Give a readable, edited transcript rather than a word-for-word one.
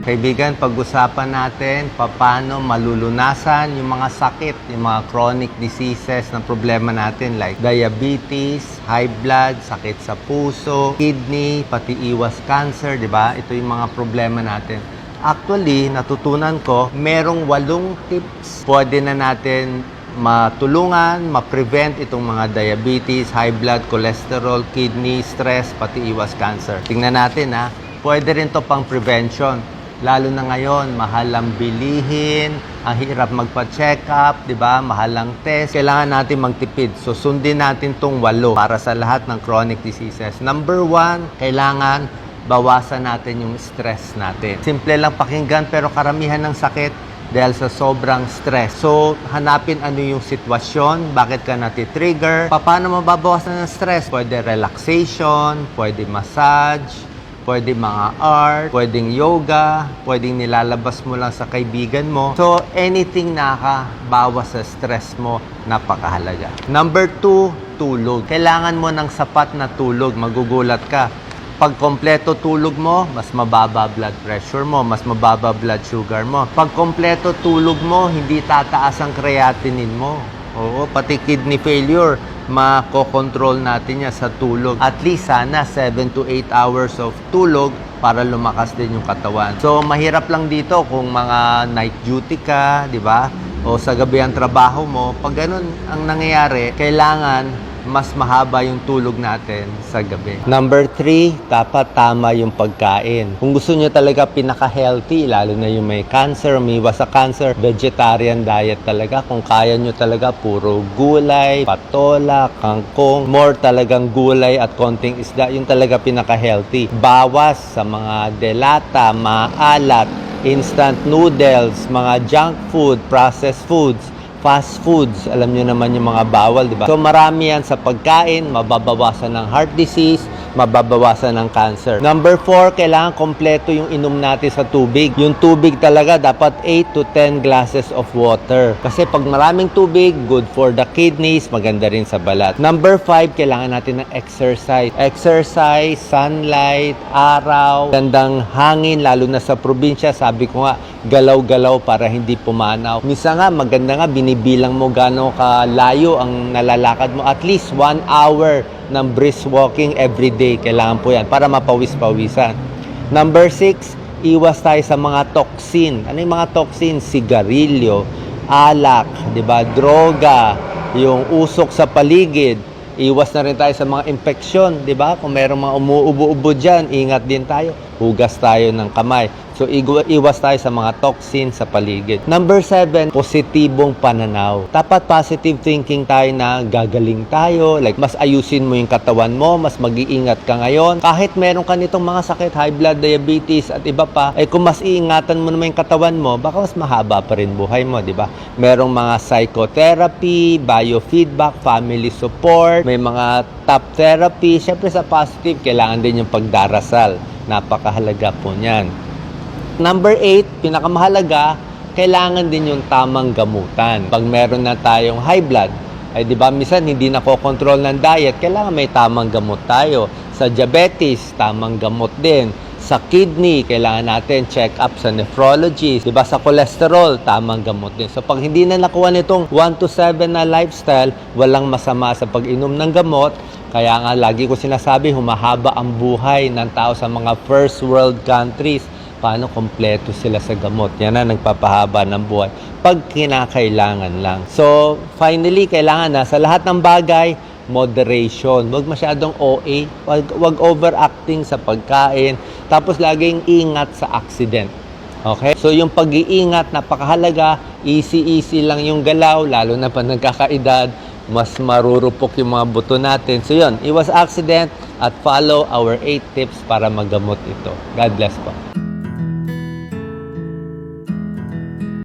Kaibigan, pag-usapan natin paano malulunasan yung mga sakit, yung mga chronic diseases na problema natin like diabetes, high blood, sakit sa puso, kidney, pati iwas cancer, di ba? Ito yung mga problema natin. Actually, natutunan ko, merong 8 tips. Pwede na natin matulungan, ma-prevent itong mga diabetes, high blood, cholesterol, kidney, stress, pati iwas cancer. Tingnan natin ha. Pwede rin to pang prevention. Lalo na ngayon, mahal ang bilihin, ang hirap magpa-check up, di ba? Mahal ang test. Kailangan natin magtipid. So, sundin natin tong 8 para sa lahat ng chronic diseases. Number 1, kailangan bawasan natin yung stress natin. Simple lang pakinggan pero karamihan ng sakit dahil sa sobrang stress. So, hanapin ano yung sitwasyon, bakit ka nati-trigger, paano mababawasan ng stress. Pwede relaxation, pwede massage, pwede mga art, pwedeng yoga, pwedeng nilalabas mo lang sa kaibigan mo. So, anything na nakabawas sa stress mo, napakahalaga. Number 2, tulog. Kailangan mo ng sapat na tulog, magugulat ka. Pag kompleto tulog mo, mas mababa blood pressure mo, mas mababa blood sugar mo. Pag kompleto tulog mo, hindi tataas ang creatinine mo. Oo, pati kidney failure, makokontrol natin yan sa tulog. At least sana 7 to 8 hours of tulog para lumakas din yung katawan. So, mahirap lang dito kung mga night duty ka, di ba? O sa gabi ang trabaho mo. Pag ganun ang nangyayari, kailangan mas mahaba yung tulog natin sa gabi. Number 3, dapat tama yung pagkain. Kung gusto nyo talaga pinaka-healthy, lalo na yung may cancer, umiwas sa cancer, vegetarian diet talaga. Kung kaya nyo talaga, puro gulay, patola, kangkong, more talagang gulay at konting isda, yun talaga pinaka-healthy. Bawas sa mga delata, maalat, instant noodles, mga junk food, processed foods, fast foods, alam nyo naman yung mga bawal, di ba? So, marami yan sa pagkain, mababawasan ng heart disease, mababawasan ng cancer. Number 4, kailangan kompleto yung inom natin sa tubig. Yung tubig talaga, dapat 8 to 10 glasses of water. Kasi pag maraming tubig, good for the kidneys, maganda rin sa balat. Number 5, kailangan natin ng exercise. Exercise, sunlight, araw, gandang hangin, lalo na sa probinsya, sabi ko nga, galaw-galaw para hindi pumanaw. Misa nga, maganda nga, binibilang mo gano'ng kalayo ang nalalakad mo. At least 1 hour ng brisk walking every day. Kailangan po yan para mapawis-pawisan. Number 6, iwas tayo sa mga toxin. Ano yung mga toxin? Sigarilyo, alak, di ba? Droga, yung usok sa paligid. Iwas na rin tayo sa mga infeksyon, di ba? Kung mayroong mga umuubo-ubo dyan, ingat din tayo. Hugas tayo ng kamay. So, iwas tayo sa mga toxin sa paligid. Number 7, positibong pananaw. Dapat positive thinking tayo na gagaling tayo. Like, mas ayusin mo yung katawan mo, mas mag-iingat ka ngayon. Kahit meron ka nitong mga sakit, high blood, diabetes, at iba pa, ay kung mas iingatan mo naman yung katawan mo, baka mas mahaba pa rin buhay mo, di ba? Merong mga psychotherapy, biofeedback, family support, may mga top therapy. Siyempre sa positive, kailangan din yung pagdarasal. Napakahalaga po niyan. Number 8, pinakamahalaga, kailangan din yung tamang gamutan. Pag meron na tayong high blood, ay di ba minsan hindi nakokontrol ng diet, kailangan may tamang gamot tayo. Sa diabetes, tamang gamot din. Sa kidney, kailangan natin check up sa nephrologist. Di ba sa cholesterol, tamang gamot din. So pag hindi na nakuha nitong 1 to 7 na lifestyle, walang masama sa pag-inom ng gamot. Kaya nga lagi ko sinasabi, humahaba ang buhay ng tao sa mga first world countries. Paano kompleto sila sa gamot. Yan na nagpapahaba ng buhay. Pag kinakailangan lang. So, finally, kailangan na sa lahat ng bagay, moderation. Huwag masyadong OA. Huwag overacting sa pagkain. Tapos, laging ingat sa accident. Okay? So, yung pag-iingat, napakahalaga. Easy lang yung galaw, lalo na pa nagkakaedad. Mas marurupok yung mga buto natin. So, yun. Iwas accident at follow our 8 tips para magamot ito. God bless po.